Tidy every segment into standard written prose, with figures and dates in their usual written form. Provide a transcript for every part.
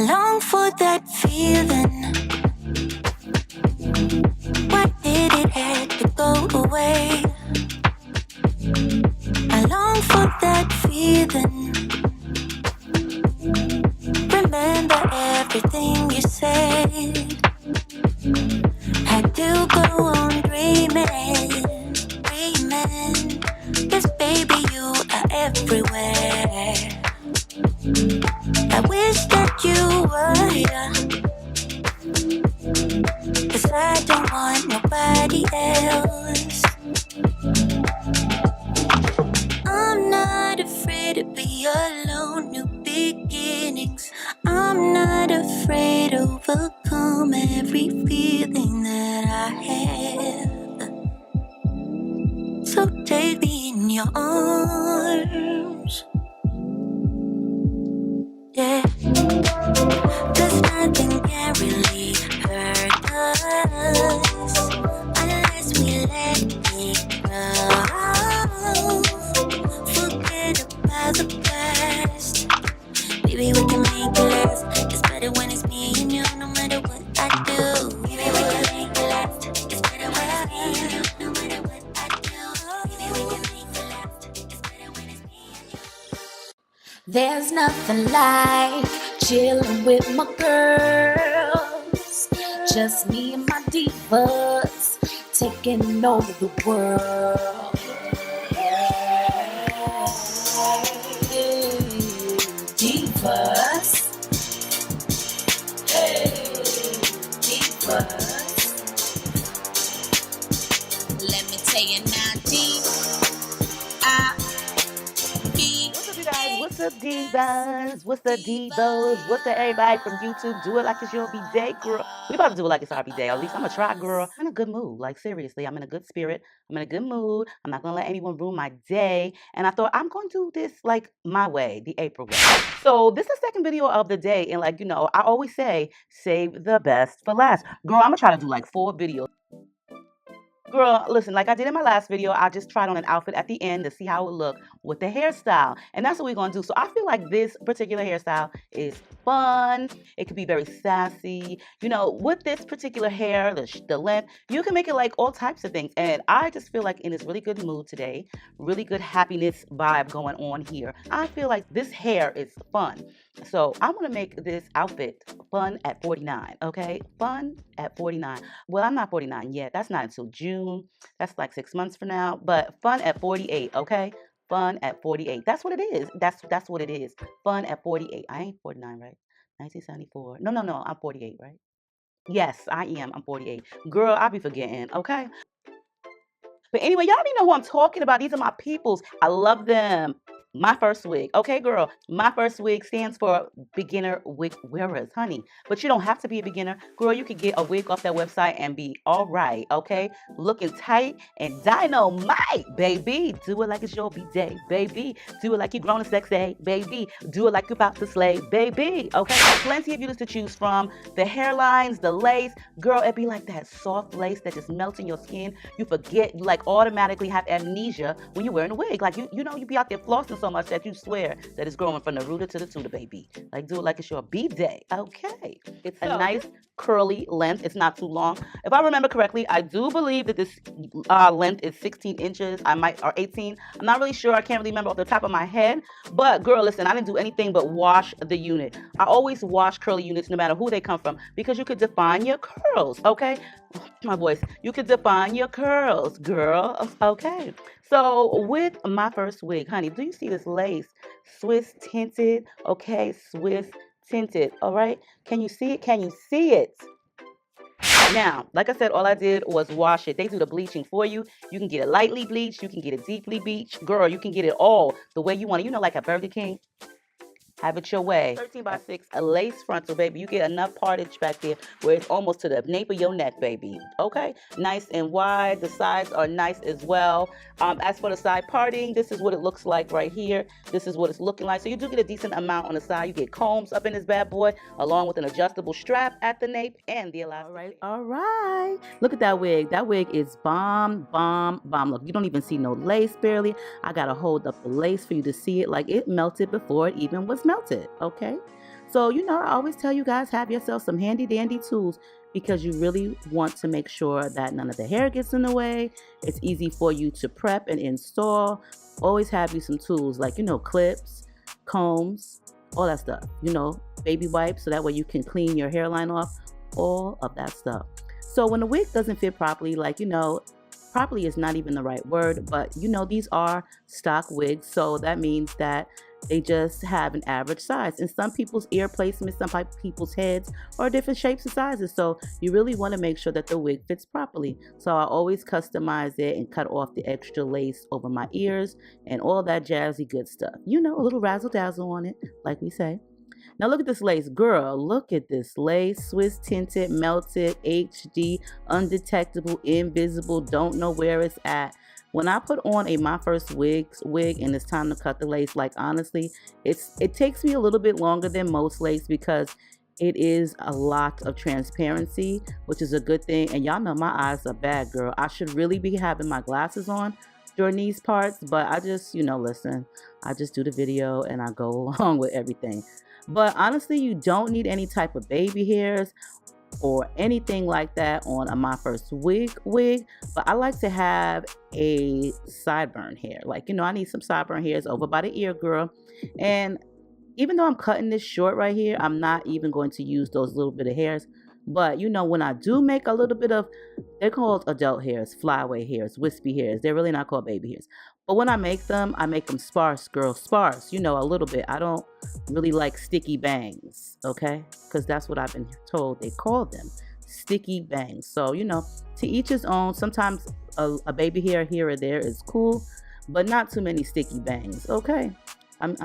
long for that feeling. Why did it have to go away? I long for that feeling. Remember everything you said. Had to go on dreaming, dreaming. 'Cause baby, you are everywhere. I wish that you were here, 'cause I don't want nobody else. I'm not afraid to be alone, new beginnings. I'm not afraid to overcome every feeling that I have. So take me in your arms, yeah. 'Cause nothing can really hurt us unless we let it go. Forget about the past. Baby, we can make it last. It's better when it's me and you, no matter what I do. Baby, we can make it last. It's better when it's me and you, no matter what I do. Baby, we can make it last. It's better when it's me and you. There's nothing like chilling with my girls. Just me and my divas taking over the world. Divas. Hey, divas. Let me tell you now, What's up, divas? What's the divos? What's the everybody from YouTube? Do it like it's your B-Day, girl. We about to do it like it's our B-Day. At least I'm gonna try, girl. I'm in a good mood. Like, seriously, I'm in a good spirit. I'm in a good mood. I'm not gonna let anyone ruin my day. And I thought I'm gonna do this like my way, the April way. So this is the second video of the day. And like, you know, I always say, save the best for last. Girl, I'm gonna try to do like 4 videos. Girl, listen, like I did in my last video, I just tried on an outfit at the end to see how it looked with the hairstyle. And that's what we're going to do. So I feel like this particular hairstyle is fun. It could be very sassy. You know, with this particular hair, the length, you can make it like all types of things. And I just feel like in this really good mood today, really good happiness vibe going on here. I feel like this hair is fun. So I want to make this outfit fun at 49, okay? Fun at 49. Well, I'm not 49 yet. That's not until June. That's like 6 months from now. But fun at 48, okay? Fun at 48. That's what it is. That's what it is. Fun at 48. I ain't 49, right? 1974. No. I'm 48, right? Yes, I am. I'm 48. Girl, I be forgetting, okay? But anyway, y'all already know who I'm talking about. These are my peoples. I love them. MyFirstWig. Okay, girl. MyFirstWig stands for beginner wig wearers, honey. But you don't have to be a beginner. Girl, you can get a wig off that website and be all right, okay? Looking tight and dynamite, baby. Do it like it's your B-Day, baby. Do it like you're grown and sexy, baby. Do it like you're about to slay, baby. Okay? Plenty of beauties to choose from. The hairlines, the lace. Girl, it be like that soft lace that just melts in your skin. You forget, you like automatically have amnesia when you're wearing a wig. Like, you know, you be out there flossing so much that you swear that it's growing from the rooter to the tutor, baby. Like, do it like it's your B-Day. Okay. It's a nice curly length. It's not too long. If I remember correctly, I do believe that this length is 16 inches. Or 18. I'm not really sure. I can't really remember off the top of my head. But girl, listen, I didn't do anything but wash the unit. I always wash curly units no matter who they come from because you could define your curls, okay? My voice. You could define your curls, girl. Okay. So with MyFirstWig, honey, do you see this lace? Swiss tinted, okay? Swiss tinted, all right? Can you see it? Can you see it? Now, like I said, all I did was wash it. They do the bleaching for you. You can get it lightly bleached. You can get it deeply bleached. Girl, you can get it all the way you want it. You know, like at Burger King. Have it your way. 13x6, a lace frontal, baby. You get enough partage back there where it's almost to the nape of your neck, baby. Okay? Nice and wide. The sides are nice as well. As for the side parting, this is what it looks like right here. This is what it's looking like. So you do get a decent amount on the side. You get combs up in this bad boy, along with an adjustable strap at the nape and the elastic. All right. Look at that wig. That wig is bomb. Look, you don't even see no lace barely. I gotta hold up the lace for you to see it. Like, it melted before it even was melted, okay? So, you know, I always tell you guys, have yourself some handy dandy tools because you really want to make sure that none of the hair gets in the way. It's easy for you to prep and install. Always have you some tools like, you know, clips, combs, all that stuff, you know, baby wipes, so that way you can clean your hairline off, all of that stuff. So when the wig doesn't fit properly, like, you know, properly is not even the right word, but you know, these are stock wigs, so that means that they just have an average size. And some people's ear placements, some people's heads are different shapes and sizes, so you really want to make sure that the wig fits properly. So I always customize it and cut off the extra lace over my ears and all that jazzy good stuff, you know, a little razzle dazzle on it, like we say. Now look at this lace, girl. Look at this lace. Swiss tinted, melted, HD, undetectable, invisible, don't know where it's at. When I put on a MyFirstWig wig and it's time to cut the lace, like honestly, it takes me a little bit longer than most lace because it is a lot of transparency, which is a good thing. And y'all know my eyes are bad, girl. I should really be having my glasses on during these parts, but I just, you know, listen, I just do the video and I go along with everything. But honestly, you don't need any type of baby hairs or anything like that on a MyFirstWig wig. But I like to have a sideburn hair. Like, you know, I need some sideburn hairs over by the ear, girl. And even though I'm cutting this short right here, I'm not even going to use those little bit of hairs. But you know, when I do make a little bit of, they're called adult hairs, flyaway hairs, wispy hairs. They're really not called baby hairs. But when I make them sparse, girl, sparse, you know, a little bit. I don't really like sticky bangs, okay? Because that's what I've been told they call them, sticky bangs. So, you know, to each his own. Sometimes a baby hair here or there is cool, but not too many sticky bangs, okay? I'm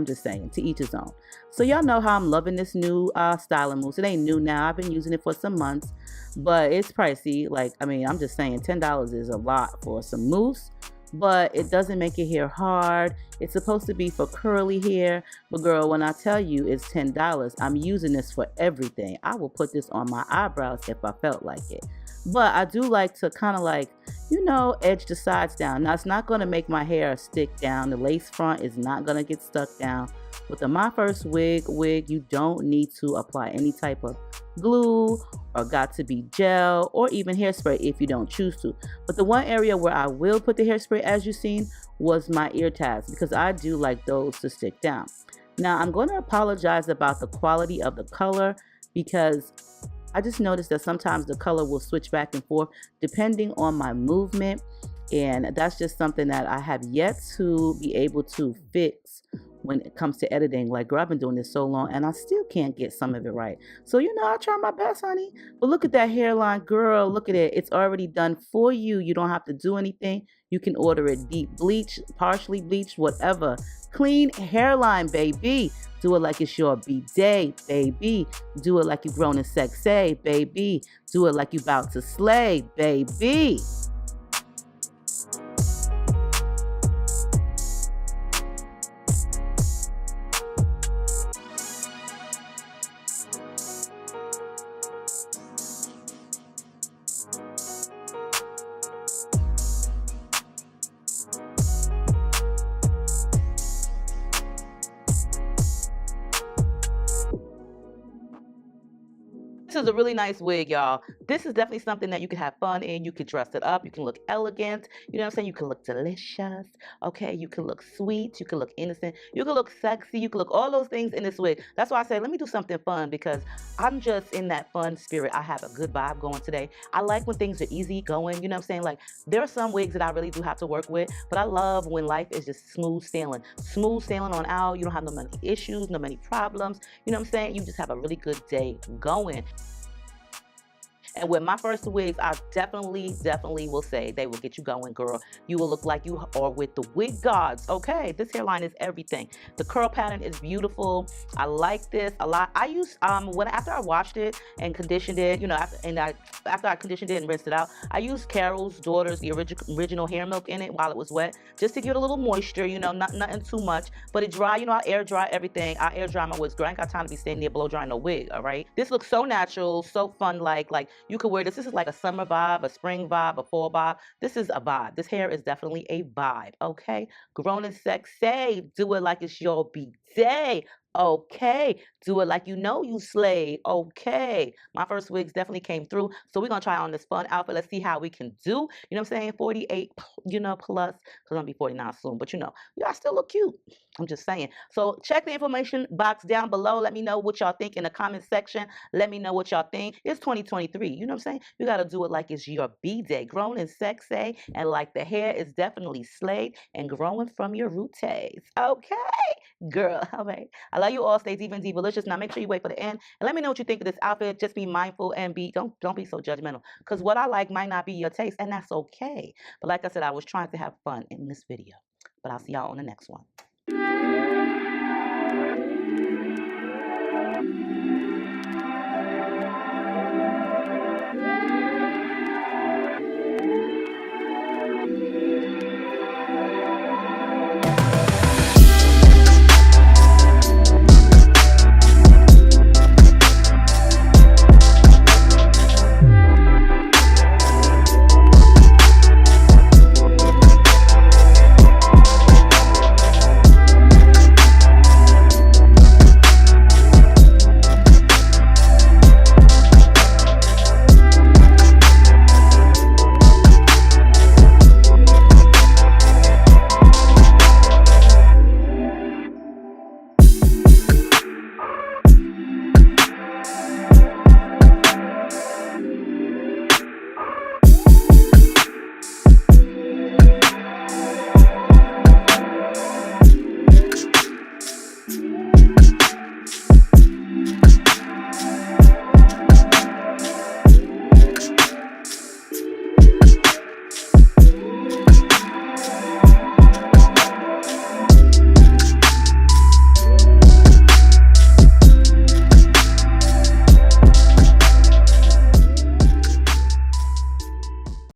just saying, to each his own. So y'all know how I'm loving this new styling mousse. It ain't new now. I've been using it for some months, but it's pricey. Like, I mean, I'm just saying $10 is a lot for some mousse, but it doesn't make your hair hard. It's supposed to be for curly hair, but girl, when I tell you it's $10, I'm using this for everything. I will put this on my eyebrows if I felt like it. But I do like to kind of like, you know, edge the sides down. Now, it's not going to make my hair stick down. The lace front is not going to get stuck down. With the MyFirstWig wig, you don't need to apply any type of glue or got to be gel or even hairspray if you don't choose to. But the one area where I will put the hairspray, as you've seen, was my ear tabs because I do like those to stick down. Now, I'm going to apologize about the quality of the color because I just noticed that sometimes the color will switch back and forth depending on my movement, and that's just something that I have yet to be able to fix when it comes to editing. Like, girl, I've been doing this so long and I still can't get some of it right. So, you know, I try my best, honey. But look at that hairline, girl. Look at it. It's already done for you. You don't have to do anything. You can order it deep bleach, partially bleached, whatever. Clean hairline, baby. Do it like it's your B-day, baby. Do it like you're grown and sexy, baby. Do it like you about to slay, baby. This is a really nice wig, y'all. This is definitely something that you can have fun in. You can dress it up. You can look elegant. You know what I'm saying? You can look delicious. Okay, you can look sweet. You can look innocent. You can look sexy. You can look all those things in this wig. That's why I say, let me do something fun because I'm just in that fun spirit. I have a good vibe going today. I like when things are easy going. You know what I'm saying? Like, there are some wigs that I really do have to work with, but I love when life is just smooth sailing. Smooth sailing on out. You don't have no many issues, no many problems. You know what I'm saying? You just have a really good day going. And with MyFirstWigs, I definitely will say they will get you going, girl. You will look like you are with the wig gods. Okay, this hairline is everything. The curl pattern is beautiful. I like this a lot. I used after I washed it and conditioned it, you know, after I conditioned it and rinsed it out, I used Carol's daughter's the original hair milk in it while it was wet, just to get a little moisture. You know, nothing too much, but it dry. You know, I air dry everything. I air dry my wigs, girl. I ain't got time to be standing there blow drying no wig. All right, this looks so natural, so fun. Like you could wear this. This is like a summer vibe, a spring vibe, a fall vibe. This is a vibe. This hair is definitely a vibe. Okay, grown and sexy. Do it like it's your B-day. Okay. Do it like you know you slayed. Okay. My first wigs definitely came through. So we're going to try on this fun outfit. Let's see how we can do. You know what I'm saying? 48, you know, plus. Because I'm going to be 49 soon. But, you know, y'all still look cute. I'm just saying. So check the information box down below. Let me know what y'all think in the comment section. Let me know what y'all think. It's 2023. You know what I'm saying? You got to do it like it's your B-day. Grown and sexy. And like the hair is definitely slayed and growing from your roots. Okay. Girl, all right. I love you all. Stay deep and delicious. Now make sure you wait for the end and let me know what you think of this outfit. Just be mindful and don't be so judgmental. Because what I like might not be your taste, and that's okay. But like I said, I was trying to have fun in this video. But I'll see y'all on the next one.